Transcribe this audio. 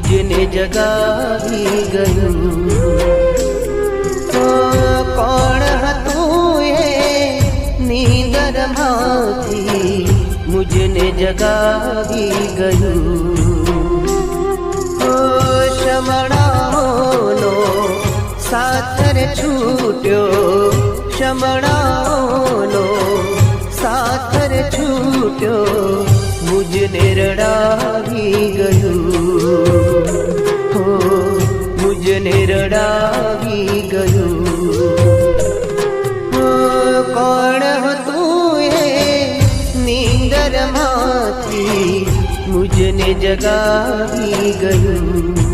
मुझने जगावी गયું કોણ હતું એ નીંદરમાંથી મુझने જગાવી ગયું શમણાઓનો સાથ રે છૂટ્યો શમણાઓનો સાથ રે છૂટ્યો मुझने रड़ावी गયું हो मुझने रड़ावी गયું કોણ હતું એ નીંદરમાંથી મુझने જગાવી ગયું